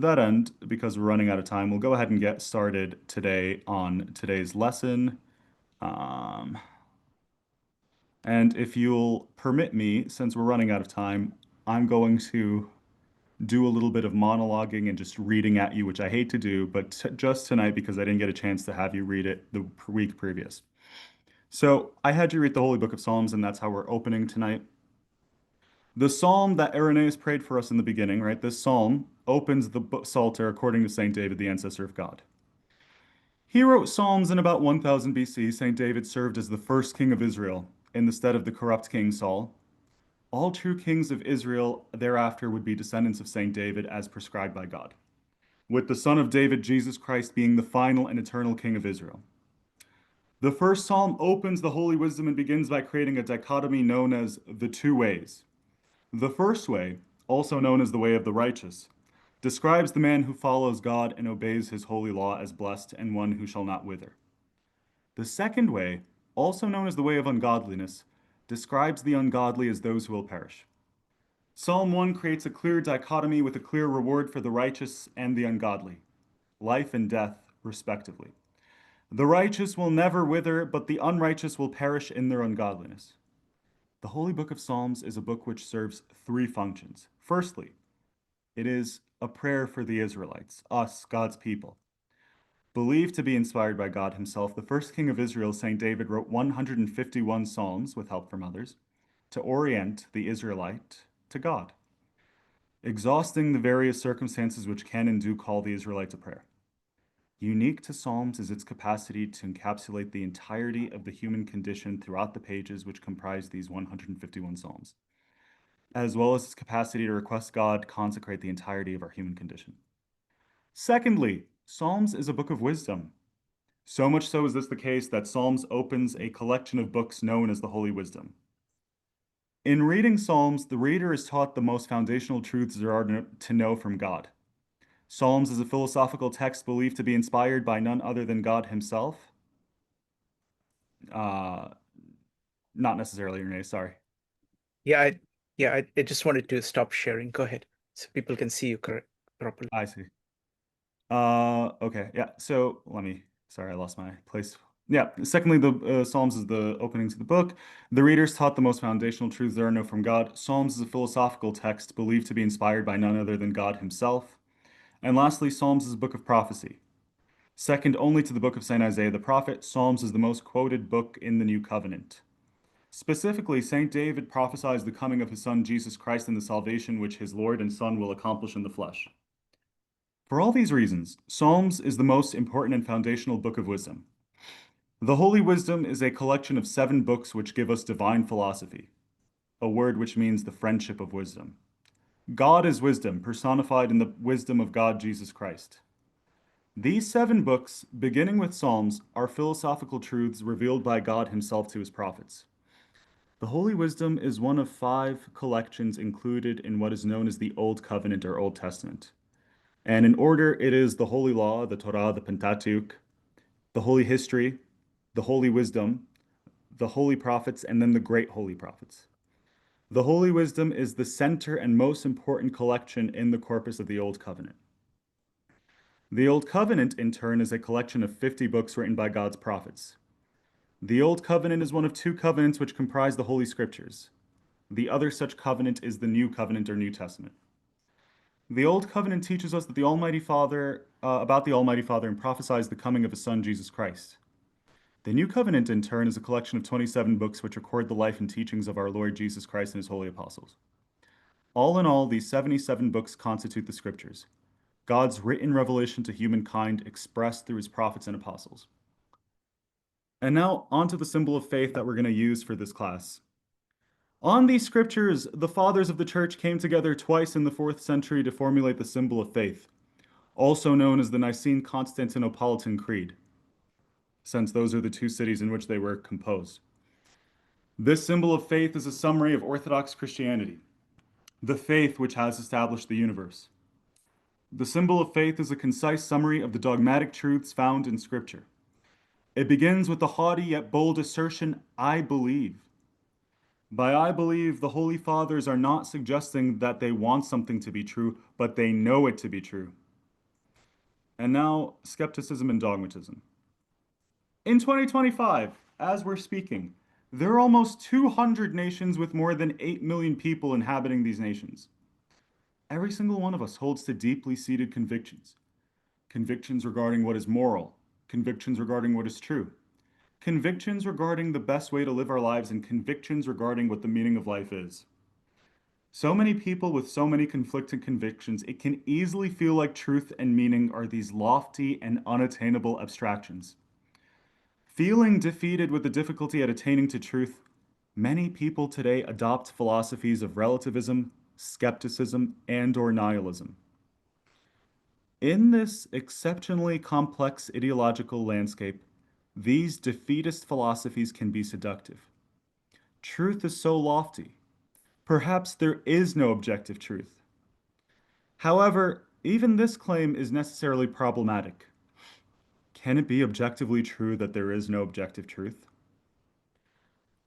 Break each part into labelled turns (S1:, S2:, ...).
S1: that end, because we're running out of time, we'll go ahead and get started today on today's lesson. Um, and if you'll permit me, since we're running out of time, I'm going to do a little bit of monologuing and just reading at you, which I hate to do, but just tonight because I didn't get a chance to have you read it the week previous. So I had you read the Holy Book of Psalms, and that's how we're opening tonight. The psalm that Irenaeus prayed for us in the beginning, right? This psalm opens the Psalter according to Saint David, the ancestor of God. He wrote Psalms in about 1000 BC. Saint David served as the first king of Israel in the stead of the corrupt King Saul. All true kings of Israel thereafter would be descendants of Saint David as prescribed by God, with the son of David, Jesus Christ, being the final and eternal king of Israel. The first psalm opens the holy wisdom and begins by creating a dichotomy known as the two ways. The first way, also known as the way of the righteous, describes the man who follows God and obeys his holy law as blessed and one who shall not wither. The second way, also known as the way of ungodliness, describes the ungodly as those who will perish. Psalm 1 creates a clear dichotomy with a clear reward for the righteous and the ungodly, life and death, respectively. The righteous will never wither, but the unrighteous will perish in their ungodliness. The Holy Book of Psalms is a book which serves three functions. Firstly, it is a prayer for the Israelites, us, God's people. Believed to be inspired by God himself, the first king of Israel, St. David, wrote 151 psalms with help from others to orient the Israelite to God, exhausting the various circumstances which can and do call the Israelite to prayer. Unique to Psalms is its capacity to encapsulate the entirety of the human condition throughout the pages which comprise these 151 Psalms, as well as its capacity to request God consecrate the entirety of our human condition. Secondly, Psalms is a book of wisdom. So much so is this the case that Psalms opens a collection of books known as the Holy Wisdom. In reading Psalms, the reader is taught the most foundational truths there are to know from God. Psalms is a philosophical text believed to be inspired by none other than God himself. Uh, Not necessarily Renee, sorry.
S2: Yeah, I just wanted to stop sharing. Go ahead, so people can see you correct properly.
S1: I see. Okay, yeah. So sorry, I lost my place. Yeah. Secondly, the Psalms is the opening to the book. The readers taught the most foundational truths there are known from God. Psalms is a philosophical text believed to be inspired by none other than God himself. And lastly, Psalms is a book of prophecy. Second only to the book of St. Isaiah the prophet, Psalms is the most quoted book in the New Covenant. Specifically, St. David prophesies the coming of his son Jesus Christ and the salvation which his Lord and Son will accomplish in the flesh. For all these reasons, Psalms is the most important and foundational book of wisdom. The Holy Wisdom is a collection of 7 books which give us divine philosophy, a word which means the friendship of wisdom. God is wisdom, personified in the wisdom of God Jesus Christ. These 7 books, beginning with Psalms, are philosophical truths revealed by God himself to his prophets. The Holy Wisdom is one of 5 collections included in what is known as the Old Covenant or Old Testament. And in order, it is the Holy Law, the Torah, the Pentateuch, the Holy History, the Holy Wisdom, the Holy Prophets, and then the Great Holy Prophets. The Holy Wisdom is the center and most important collection in the corpus of the Old Covenant. The Old Covenant, in turn, is a collection of 50 books written by God's prophets. The Old Covenant is one of 2 covenants which comprise the Holy Scriptures. The other such covenant is the New Covenant or New Testament. The Old Covenant teaches us that the Almighty Father, about the Almighty Father, and prophesies the coming of his Son, Jesus Christ. The New Covenant, in turn, is a collection of 27 books which record the life and teachings of our Lord Jesus Christ and his holy apostles. All in all, these 77 books constitute the Scriptures, God's written revelation to humankind expressed through his prophets and apostles. And now, on to the symbol of faith that we're going to use for this class. On these scriptures, the fathers of the church came together twice in the 4th century to formulate the symbol of faith, also known as the Nicene-Constantinopolitan Creed, since those are the 2 cities in which they were composed. This symbol of faith is a summary of Orthodox Christianity, the faith which has established the universe. The symbol of faith is a concise summary of the dogmatic truths found in Scripture. It begins with the haughty yet bold assertion, I believe. By I believe, the Holy Fathers are not suggesting that they want something to be true, but they know it to be true. And now, skepticism and dogmatism. In 2025, as we're speaking, there are almost 200 nations with more than 8 million people inhabiting these nations. Every single one of us holds to deeply seated convictions. Convictions regarding what is moral, convictions regarding what is true, convictions regarding the best way to live our lives, and convictions regarding what the meaning of life is. So many people with so many conflicting convictions, it can easily feel like truth and meaning are these lofty and unattainable abstractions. Feeling defeated with the difficulty at attaining to truth, many people today adopt philosophies of relativism, skepticism, and/or nihilism. In this exceptionally complex ideological landscape, these defeatist philosophies can be seductive. Truth is so lofty. Perhaps there is no objective truth. However, even this claim is necessarily problematic. Can it be objectively true that there is no objective truth?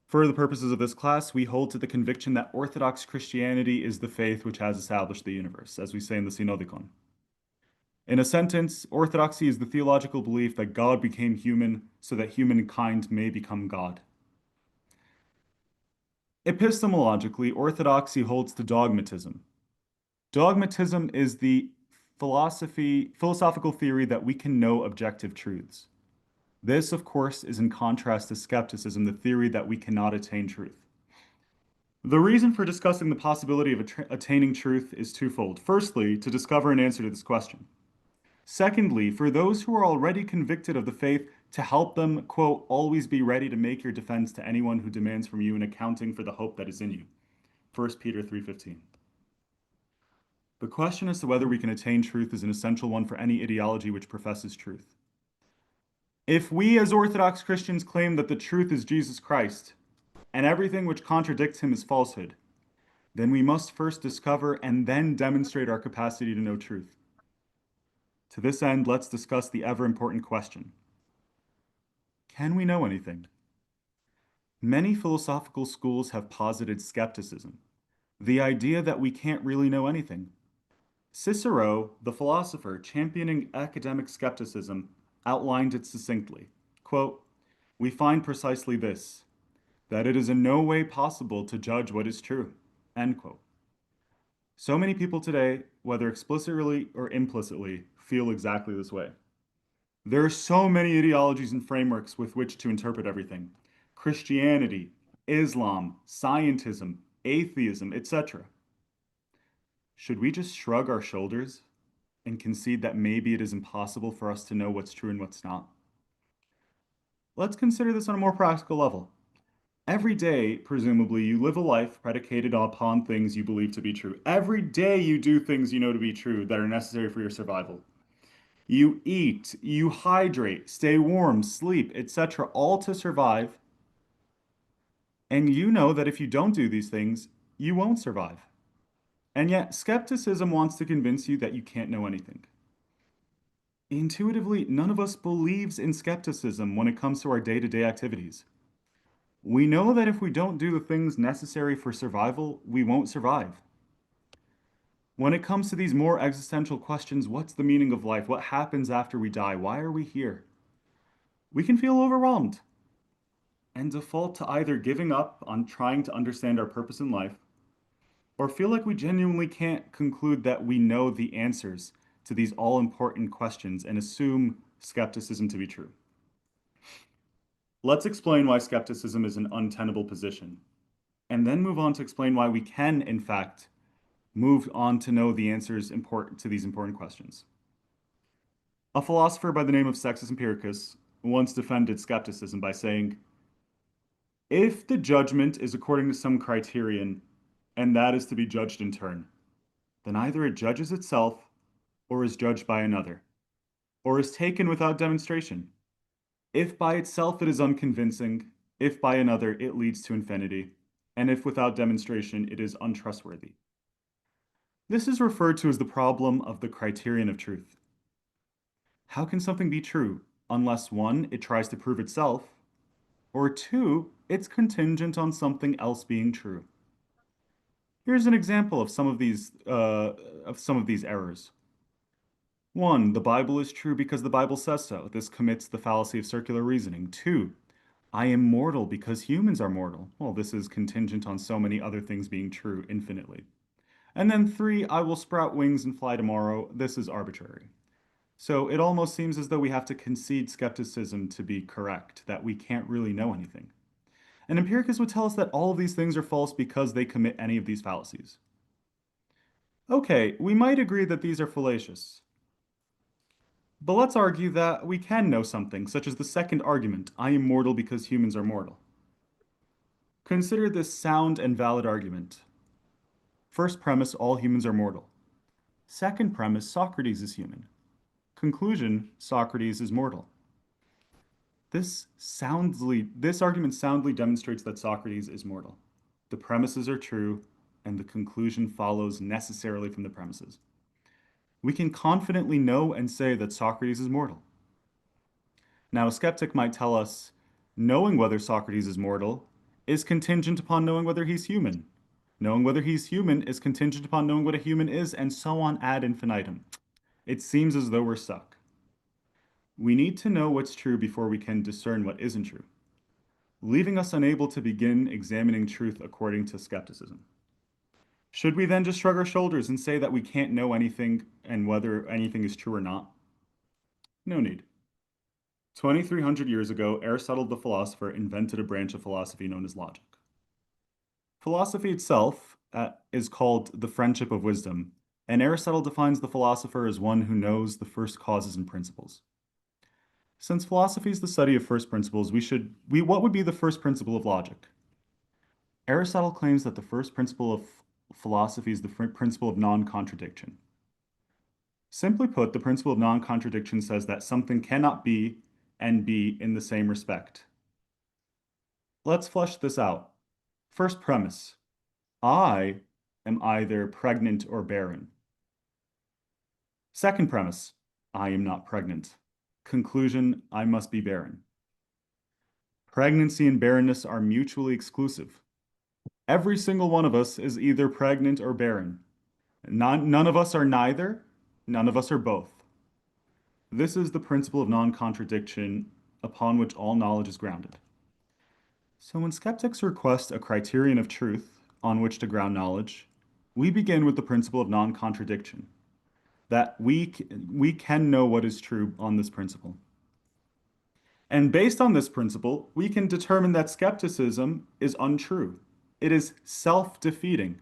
S1: For the purposes of this class, we hold to the conviction that Orthodox Christianity is the faith which has established the universe, as we say in the Synodicon. In a sentence, orthodoxy is the theological belief that God became human so that humankind may become God. Epistemologically, orthodoxy holds to dogmatism. Dogmatism is the philosophical theory that we can know objective truths. This, of course, is in contrast to skepticism, the theory that we cannot attain truth. The reason for discussing the possibility of attaining truth is twofold. Firstly, to discover an answer to this question. Secondly, for those who are already convicted of the faith, to help them, quote, always be ready to make your defense to anyone who demands from you an accounting for the hope that is in you. 1 Peter 3:15. The question as to whether we can attain truth is an essential one for any ideology which professes truth. If we as Orthodox Christians claim that the truth is Jesus Christ, and everything which contradicts him is falsehood, then we must first discover and then demonstrate our capacity to know truth. To this end, let's discuss the ever-important question. Can we know anything? Many philosophical schools have posited skepticism, the idea that we can't really know anything. Cicero, the philosopher championing academic skepticism, outlined it succinctly. Quote, "We find precisely this, that it is in no way possible to judge what is true." End quote. So many people today, whether explicitly or implicitly, feel exactly this way. There are so many ideologies and frameworks with which to interpret everything. Christianity, Islam, scientism, atheism, etc. Should we just shrug our shoulders and concede that maybe it is impossible for us to know what's true and what's not? Let's consider this on a more practical level. Every day, presumably, you live a life predicated upon things you believe to be true. Every day you do things you know to be true that are necessary for your survival. You eat, you hydrate, stay warm, sleep, etc., all to survive. And you know that if you don't do these things, you won't survive. And yet, skepticism wants to convince you that you can't know anything. Intuitively, none of us believes in skepticism when it comes to our day-to-day activities. We know that if we don't do the things necessary for survival, we won't survive. When it comes to these more existential questions, what's the meaning of life? What happens after we die? Why are we here? We can feel overwhelmed and default to either giving up on trying to understand our purpose in life or feel like we genuinely can't conclude that we know the answers to these all-important questions and assume skepticism to be true. Let's explain why skepticism is an untenable position, and then move on to explain why we can, in fact, move on to know the answers important to these important questions. A philosopher by the name of Sextus Empiricus once defended skepticism by saying, "If the judgment is according to some criterion, and that is to be judged in turn, then either it judges itself, or is judged by another, or is taken without demonstration. If by itself it is unconvincing, if by another it leads to infinity, and if without demonstration it is untrustworthy." This is referred to as the problem of the criterion of truth. How can something be true unless one, it tries to prove itself, or two, it's contingent on something else being true? Here's an example of some of these errors. 1. The Bible is true because the Bible says so. This commits the fallacy of circular reasoning. 2. I am mortal because humans are mortal. Well, this is contingent on so many other things being true infinitely. And then 3. I will sprout wings and fly tomorrow. This is arbitrary. So it almost seems as though we have to concede skepticism to be correct, that we can't really know anything. And empiricists would tell us that all of these things are false because they commit any of these fallacies. Okay, we might agree that these are fallacious. But let's argue that we can know something, such as the second argument, I am mortal because humans are mortal. Consider this sound and valid argument. First premise, all humans are mortal. Second premise, Socrates is human. Conclusion, Socrates is mortal. This argument soundly demonstrates that Socrates is mortal. The premises are true, and the conclusion follows necessarily from the premises. We can confidently know and say that Socrates is mortal. Now, a skeptic might tell us, knowing whether Socrates is mortal is contingent upon knowing whether he's human. Knowing whether he's human is contingent upon knowing what a human is, and so on ad infinitum. It seems as though we're stuck. We need to know what's true before we can discern what isn't true, leaving us unable to begin examining truth according to skepticism. Should we then just shrug our shoulders and say that we can't know anything and whether anything is true or not? No need. 2,300 years ago, Aristotle the philosopher invented a branch of philosophy known as logic. Philosophy itself is called the friendship of wisdom, and Aristotle defines the philosopher as one who knows the first causes and principles. Since philosophy is the study of first principles, what would be the first principle of logic? Aristotle claims that the first principle of philosophy is the principle of non-contradiction. Simply put, the principle of non-contradiction says that something cannot be and be in the same respect. Let's flesh this out. First premise, I am either pregnant or barren. Second premise, I am not pregnant. Conclusion, I must be barren. Pregnancy and barrenness are mutually exclusive. Every single one of us is either pregnant or barren. None of us are neither, none of us are both. This is the principle of non-contradiction upon which all knowledge is grounded. So when skeptics request a criterion of truth on which to ground knowledge, we begin with the principle of non-contradiction, that we can know what is true on this principle. And based on this principle, we can determine that skepticism is untrue. It is self-defeating.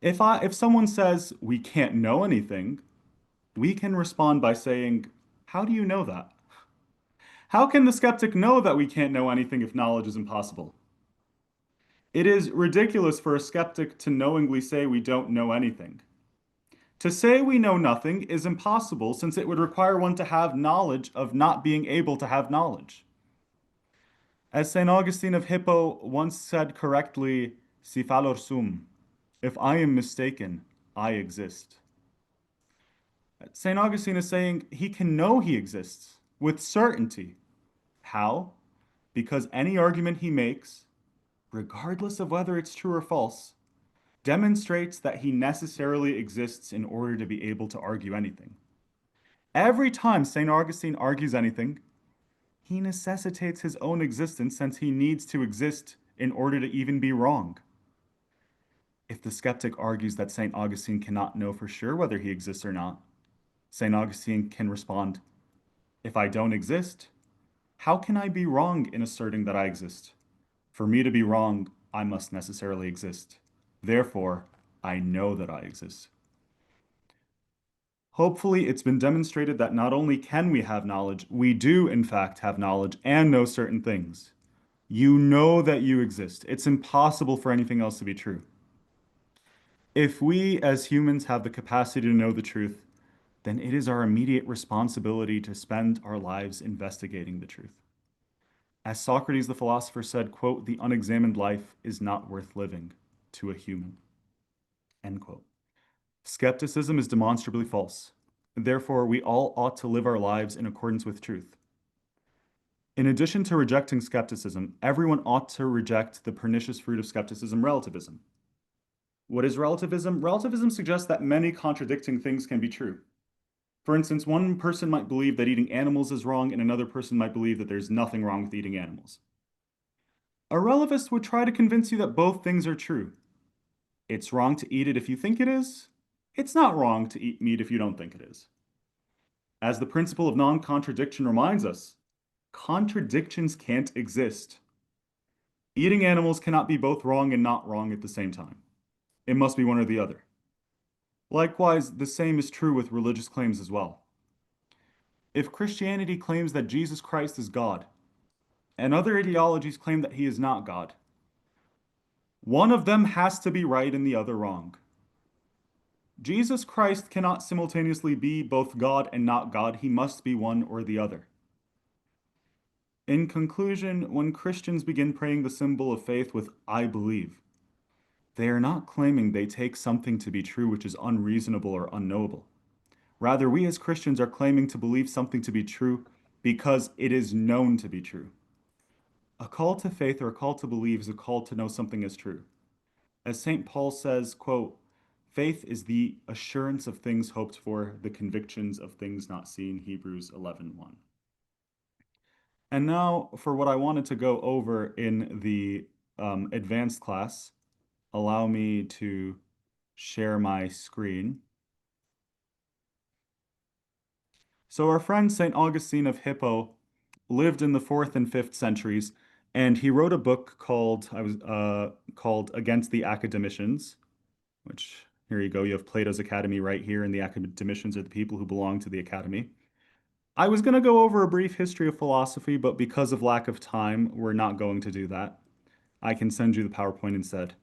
S1: If someone says we can't know anything, we can respond by saying, how do you know that? How can the skeptic know that we can't know anything if knowledge is impossible? It is ridiculous for a skeptic to knowingly say we don't know anything. To say we know nothing is impossible since it would require one to have knowledge of not being able to have knowledge. As St. Augustine of Hippo once said correctly, si fallor sum, if I am mistaken, I exist. St. Augustine is saying he can know he exists with certainty. How? Because any argument he makes, regardless of whether it's true or false, demonstrates that he necessarily exists in order to be able to argue anything. Every time St. Augustine argues anything, he necessitates his own existence since he needs to exist in order to even be wrong. If the skeptic argues that St. Augustine cannot know for sure whether he exists or not, St. Augustine can respond, if I don't exist, how can I be wrong in asserting that I exist? For me to be wrong, I must necessarily exist. Therefore, I know that I exist. Hopefully, it's been demonstrated that not only can we have knowledge, we do in fact have knowledge and know certain things. You know that you exist. It's impossible for anything else to be true. If we as humans have the capacity to know the truth, then it is our immediate responsibility to spend our lives investigating the truth. As Socrates the philosopher said, quote, the unexamined life is not worth living to a human, end quote. Skepticism is demonstrably false. Therefore, we all ought to live our lives in accordance with truth. In addition to rejecting skepticism, everyone ought to reject the pernicious fruit of skepticism, relativism. What is relativism? Relativism suggests that many contradicting things can be true. For instance, one person might believe that eating animals is wrong, and another person might believe that there's nothing wrong with eating animals. A relativist would try to convince you that both things are true. It's wrong to eat it if you think it is. It's not wrong to eat meat if you don't think it is. As the principle of non-contradiction reminds us, contradictions can't exist. Eating animals cannot be both wrong and not wrong at the same time. It must be one or the other. Likewise, the same is true with religious claims as well. If Christianity claims that Jesus Christ is God, and other ideologies claim that he is not God, one of them has to be right and the other wrong. Jesus Christ cannot simultaneously be both God and not God. He must be one or the other. In conclusion, when Christians begin praying the symbol of faith with "I believe," they are not claiming they take something to be true which is unreasonable or unknowable. Rather, we as Christians are claiming to believe something to be true because it is known to be true. A call to faith or a call to believe is a call to know something is true. As St. Paul says, quote, "Faith is the assurance of things hoped for, the convictions of things not seen," Hebrews 11:1. And now for what I wanted to go over in the advanced class, allow me to share my screen. So our friend St. Augustine of Hippo lived in the 4th and 5th centuries, and he wrote a book called Against the Academicians, which here you go, you have Plato's Academy right here, and the Academicians are the people who belong to the Academy. I was going to go over a brief history of philosophy, but because of lack of time, we're not going to do that. I can send you the PowerPoint instead.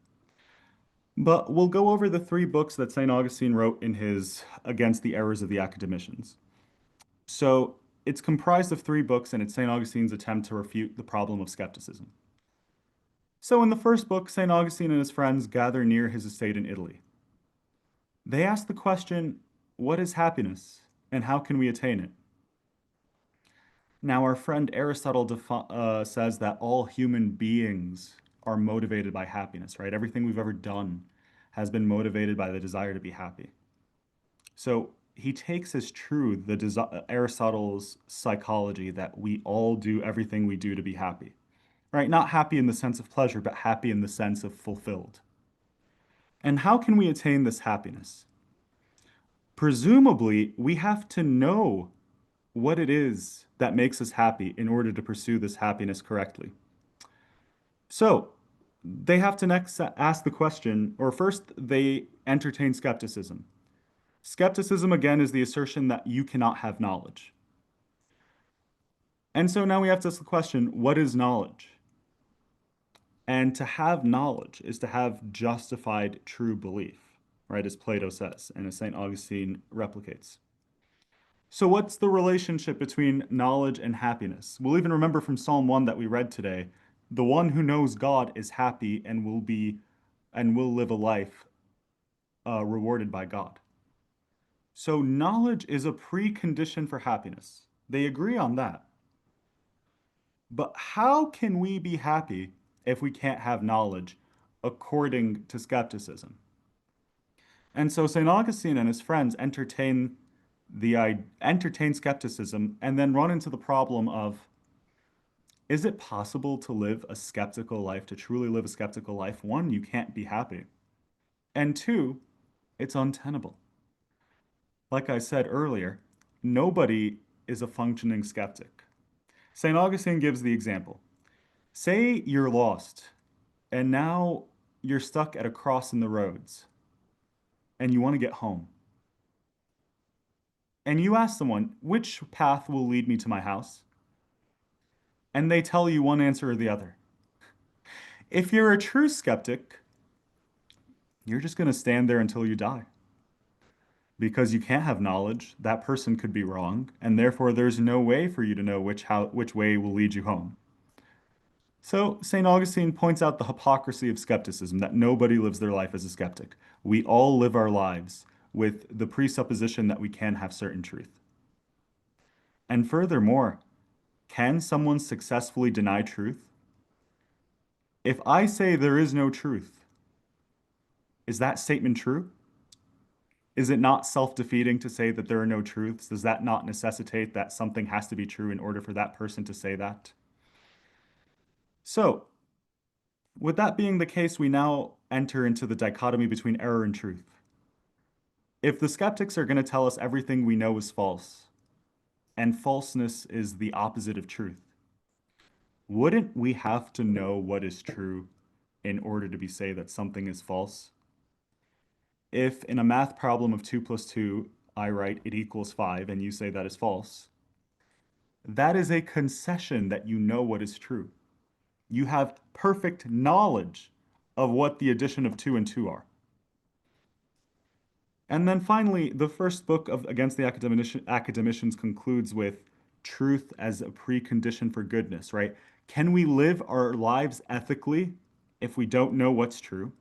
S1: But we'll go over the 3 books that St. Augustine wrote in his Against the Errors of the Academicians. So it's comprised of 3 books, and it's St. Augustine's attempt to refute the problem of skepticism. So in the first book, St. Augustine and his friends gather near his estate in Italy. They ask the question, what is happiness, and how can we attain it? Now, our friend Aristotle says that all human beings are motivated by happiness, right? Everything we've ever done has been motivated by the desire to be happy. So he takes as true Aristotle's psychology that we all do everything we do to be happy, right? Not happy in the sense of pleasure, but happy in the sense of fulfilled. And how can we attain this happiness? Presumably, we have to know what it is that makes us happy in order to pursue this happiness correctly. So, they have to next ask the question, or first, they entertain skepticism. Skepticism, again, is the assertion that you cannot have knowledge. And so now we have to ask the question, what is knowledge? And to have knowledge is to have justified true belief, right, as Plato says, and as St. Augustine replicates. So, what's the relationship between knowledge and happiness? We'll even remember from Psalm 1 that we read today, the one who knows God is happy and will live a life rewarded by God. So, knowledge is a precondition for happiness. They agree on that. But how can we be happy if we can't have knowledge according to skepticism? And so St. Augustine and his friends entertain skepticism and then run into the problem of, is it possible to live a skeptical life, to truly live a skeptical life? One, you can't be happy. And two, it's untenable. Like I said earlier, nobody is a functioning skeptic. St. Augustine gives the example. Say you're lost and now you're stuck at a cross in the roads and you want to get home. And you ask someone, which path will lead me to my house? And they tell you one answer or the other. If you're a true skeptic, you're just going to stand there until you die. Because you can't have knowledge, that person could be wrong, and therefore there's no way for you to know which way will lead you home. So St. Augustine points out the hypocrisy of skepticism, that nobody lives their life as a skeptic. We all live our lives with the presupposition that we can have certain truth. And furthermore, can someone successfully deny truth? If I say there is no truth, is that statement true? Is it not self-defeating to say that there are no truths? Does that not necessitate that something has to be true in order for that person to say that? So, with that being the case, we now enter into the dichotomy between error and truth. If the skeptics are going to tell us everything we know is false, and falseness is the opposite of truth, wouldn't we have to know what is true in order to be say that something is false? If in a math problem of 2 plus 2, I write it equals 5 and you say that is false, that is a concession that you know what is true. You have perfect knowledge of what the addition of 2 and 2 are. And then finally, the first book of Against the Academicians concludes with truth as a precondition for goodness, right? Can we live our lives ethically if we don't know what's true?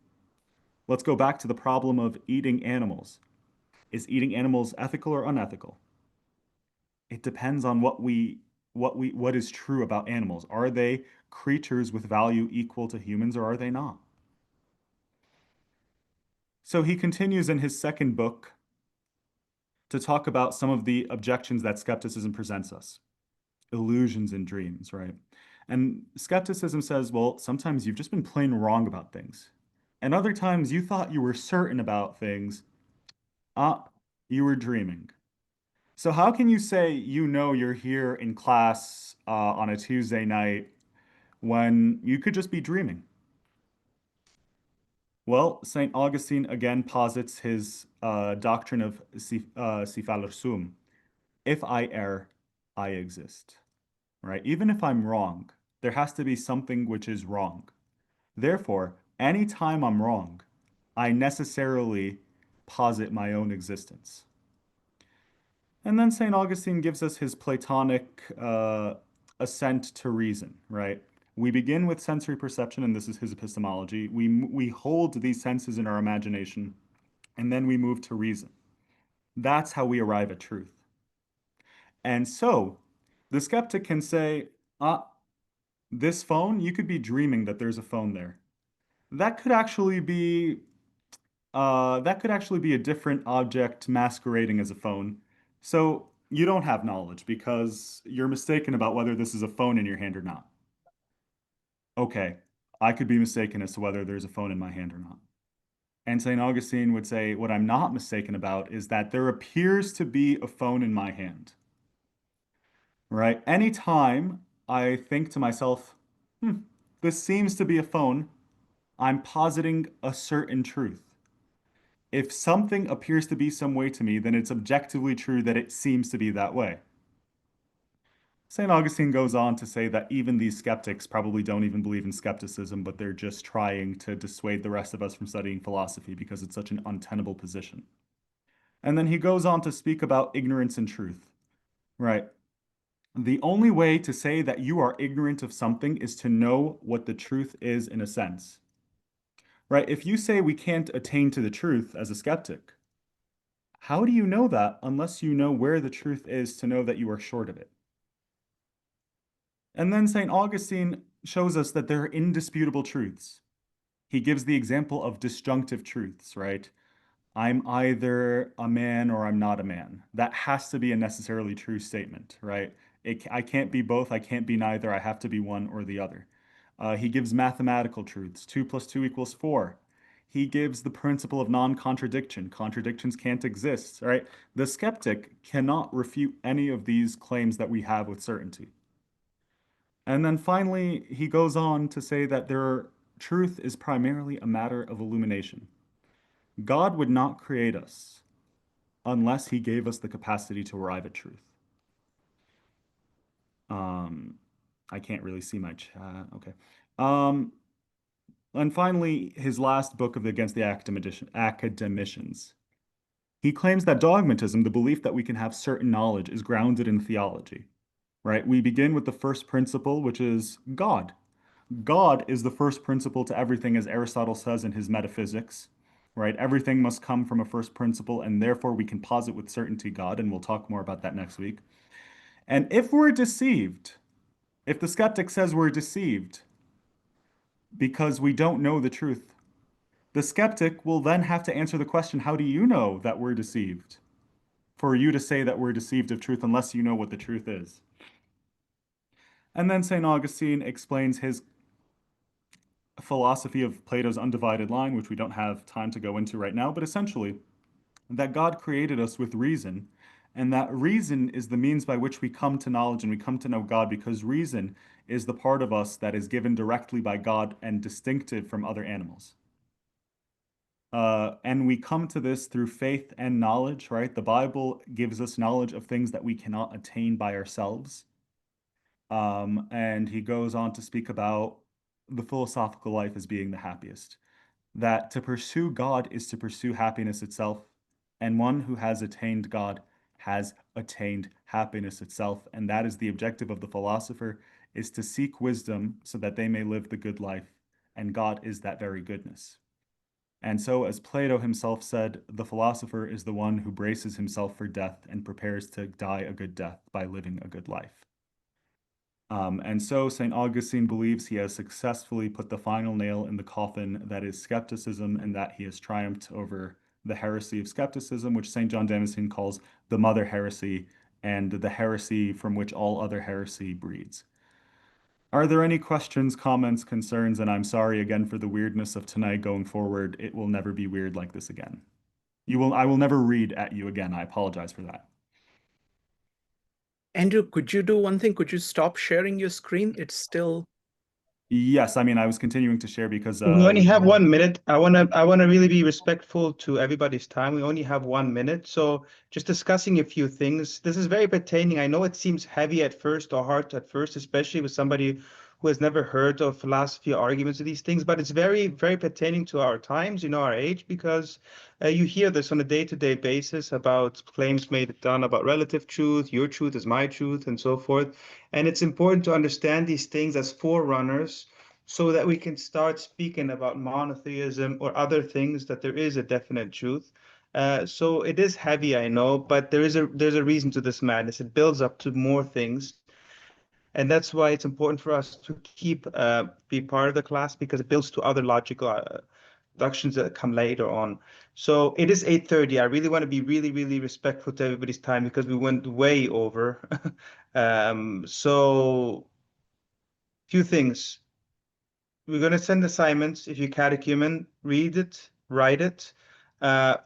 S1: Let's go back to the problem of eating animals. Is eating animals ethical or unethical? It depends on what is true about animals. Are they creatures with value equal to humans or are they not? So he continues in his second book to talk about some of the objections that skepticism presents us. Illusions and dreams, right? And skepticism says, well, sometimes you've just been plain wrong about things. And other times you thought you were certain about things. Ah, you were dreaming. So how can you say you know you're here in class on a Tuesday night when you could just be dreaming? Well, St. Augustine again posits his doctrine of si faller sum. If I err, I exist, right? Even if I'm wrong, there has to be something which is wrong. Therefore, anytime I'm wrong, I necessarily posit my own existence. And then St. Augustine gives us his Platonic assent to reason, right? We begin with sensory perception, and this is his epistemology. We hold these senses in our imagination, and then we move to reason. That's how we arrive at truth. And so the skeptic can say, ah, this phone, you could be dreaming that there's a phone there. That could actually be a different object masquerading as a phone. So you don't have knowledge because you're mistaken about whether this is a phone in your hand or not. Okay, I could be mistaken as to whether there's a phone in my hand or not. And St. Augustine would say, what I'm not mistaken about is that there appears to be a phone in my hand, right? Anytime I think to myself, hmm, this seems to be a phone, I'm positing a certain truth. If something appears to be some way to me, then it's objectively true that it seems to be that way. St. Augustine goes on to say that even these skeptics probably don't even believe in skepticism, but they're just trying to dissuade the rest of us from studying philosophy because it's such an untenable position. And then he goes on to speak about ignorance and truth, right? The only way to say that you are ignorant of something is to know what the truth is in a sense, right? If you say we can't attain to the truth as a skeptic, how do you know that unless you know where the truth is to know that you are short of it? And then St. Augustine shows us that there are indisputable truths. He gives the example of disjunctive truths, right? I'm either a man or I'm not a man. That has to be a necessarily true statement, right? I can't be both. I can't be neither. I have to be one or the other. He gives mathematical truths. 2 plus 2 equals 4. He gives the principle of non-contradiction. Contradictions can't exist, right? The skeptic cannot refute any of these claims that we have with certainty. And then finally, he goes on to say that truth is primarily a matter of illumination. God would not create us unless he gave us the capacity to arrive at truth. Um, I can't really see my chat. Okay. Um, and finally, his last book of Against the Academicians. He claims that dogmatism, the belief that we can have certain knowledge, is grounded in theology, right? We begin with the first principle, which is God. God is the first principle to everything, as Aristotle says in his Metaphysics, right? Everything must come from a first principle, and therefore we can posit with certainty God, and we'll talk more about that next week. And if we're deceived, if the skeptic says we're deceived because we don't know the truth, The skeptic will then have to answer the question, how do you know that we're deceived? For you to say that we're deceived of truth unless you know what the truth is. And then St. Augustine explains his philosophy of Plato's undivided line, which we don't have time to go into right now, but essentially that God created us with reason, and that reason is the means by which we come to knowledge and we come to know God, because reason is the part of us that is given directly by God and distinctive from other animals. And we come to this through faith and knowledge, right? The Bible gives us knowledge of things that we cannot attain by ourselves. And he goes on to speak about the philosophical life as being the happiest. That to pursue God is to pursue happiness itself, and one who has attained God has attained happiness itself, and that is the objective of the philosopher, is to seek wisdom so that they may live the good life, and God is that very goodness. And so, as Plato himself said, the philosopher is the one who braces himself for death and prepares to die a good death by living a good life. And so St. Augustine believes he has successfully put the final nail in the coffin that is skepticism, and that he has triumphed over the heresy of skepticism, which St. John Damascene calls the mother heresy, and the heresy from which all other heresy breeds. Are there any questions, comments, concerns? And I'm sorry again for the weirdness of tonight going forward. It will never be weird like this again. I will never read at you again. I apologize for that.
S2: Andrew, could you do one thing? Could you stop sharing your screen? It's still.
S1: Yes, I mean, I was continuing to share because
S3: We only
S1: we
S3: have 1 minute. I wanna really be respectful to everybody's time. We only have 1 minute. So just discussing a few things. This is very pertaining. I know it seems heavy at first or hard at first, especially with somebody who has never heard of philosophy or arguments of these things, but it's very, very pertaining to our times, our age, because you hear this on a day-to-day basis about claims done about relative truth, your truth is my truth, and so forth. And it's important to understand these things as forerunners so that we can start speaking about monotheism or other things that there is a definite truth. So it is heavy, I know, but there's a reason to this madness. It builds up to more things, and that's why it's important for us to be part of the class because it builds to other logical deductions that come later on. So it is 8:30. I really want to be really, really respectful to everybody's time because we went way over. So few things. We're going to send assignments. If you're catechumen, read it, write it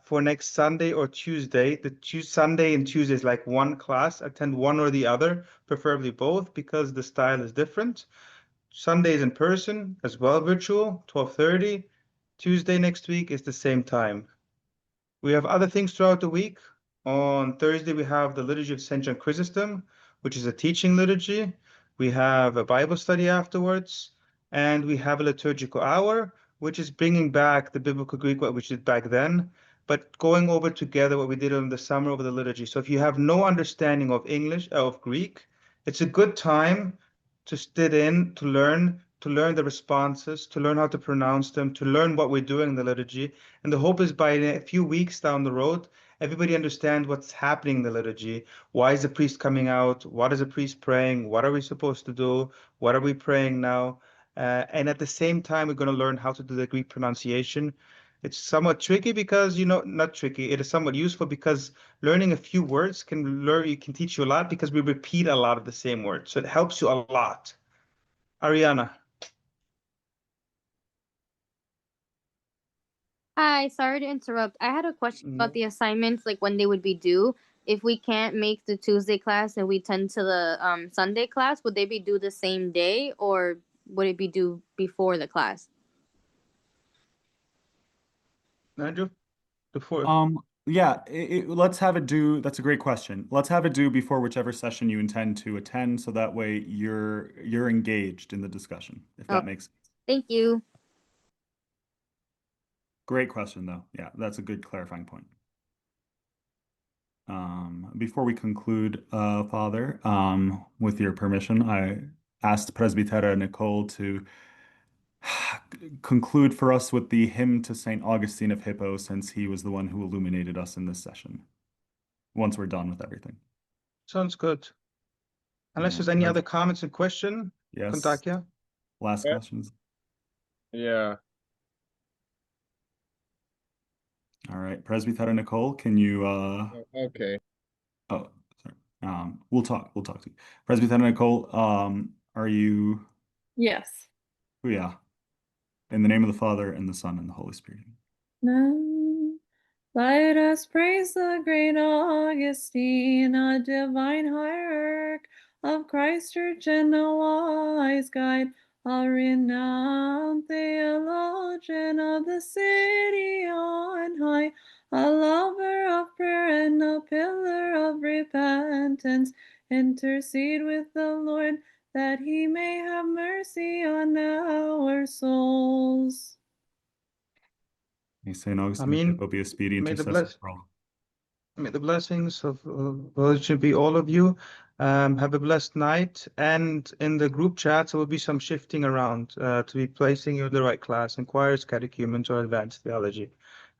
S3: for next Sunday or Tuesday. Sunday and Tuesday is like one class. Attend one or the other, preferably both, because the style is different. Sunday is in person as well, virtual, 12:30. Tuesday next week is the same time. We have other things throughout the week. On Thursday, we have the Liturgy of St. John Chrysostom, which is a teaching liturgy. We have a Bible study afterwards, and we have a liturgical hour, which is bringing back the biblical Greek, what we did back then, but going over together what we did in the summer over the liturgy. So if you have no understanding of English, of Greek, it's a good time to sit in, to learn the responses, to learn how to pronounce them, to learn what we're doing in the liturgy. And the hope is by a few weeks down the road, everybody understands what's happening in the liturgy. Why is the priest coming out? What is the priest praying? What are we supposed to do? What are we praying now? And at the same time, we're going to learn how to do the Greek pronunciation. It's somewhat tricky because, not tricky. It is somewhat useful because learning a few words can teach you a lot because we repeat a lot of the same words. So it helps you a lot. Ariana.
S4: Hi, sorry to interrupt. I had a question about
S3: No.
S4: the assignments, like when they would be due. If we can't make the Tuesday class and we tend to the Sunday class, would they be due the same day or would it be due before the class?
S3: Andrew, before.
S1: Yeah, let's have it due. That's a great question. Let's have it due before whichever session you intend to attend, so that way you're engaged in the discussion, if
S4: Oh,
S1: that makes sense.
S4: thank you.
S1: Great question, though. Yeah, that's a good clarifying point. Before we conclude, Father, with your permission, I asked Presbytera Nicole to conclude for us with the hymn to St. Augustine of Hippo, since he was the one who illuminated us in this session, once we're done with everything.
S3: Sounds good. Unless
S1: Yeah.
S3: there's any other comments and question,
S1: Yes.
S3: Kontakia.
S1: Last
S5: Yeah.
S1: questions.
S5: Yeah.
S1: All right, Presbyter Nicole, can you
S5: Okay.
S1: oh, sorry. We'll talk to you. Presbyter Nicole, are you
S6: Yes.
S1: oh yeah. In the name of the Father and the Son and the Holy Spirit.
S6: Then let us praise the great Augustine, a divine hierarch of Christ Church and a wise guide, a renowned theologian of the city on high, a lover of prayer and a pillar of repentance. Intercede with the Lord that he may have mercy on our souls.
S1: May St. Augustine of
S3: Amen.
S1: Hippo be a speedy
S3: May the
S1: intercessor
S3: bless-
S1: for all.
S3: May the blessings of religion be all of you. Have a blessed night. And in the group chats, there will be some shifting around to be placing you in the right class, inquirers, catechumens, or advanced theology.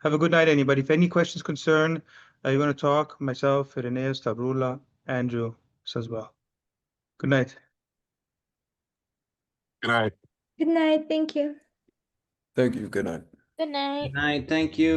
S3: Have a good night, anybody. If any questions, concern, you want to talk, myself, Irenaeus, Tabrula, Andrew, as well. Good night.
S5: Good night.
S7: Good night. Thank you.
S8: Thank you. Good night.
S4: Good night.
S9: Good night. Thank you.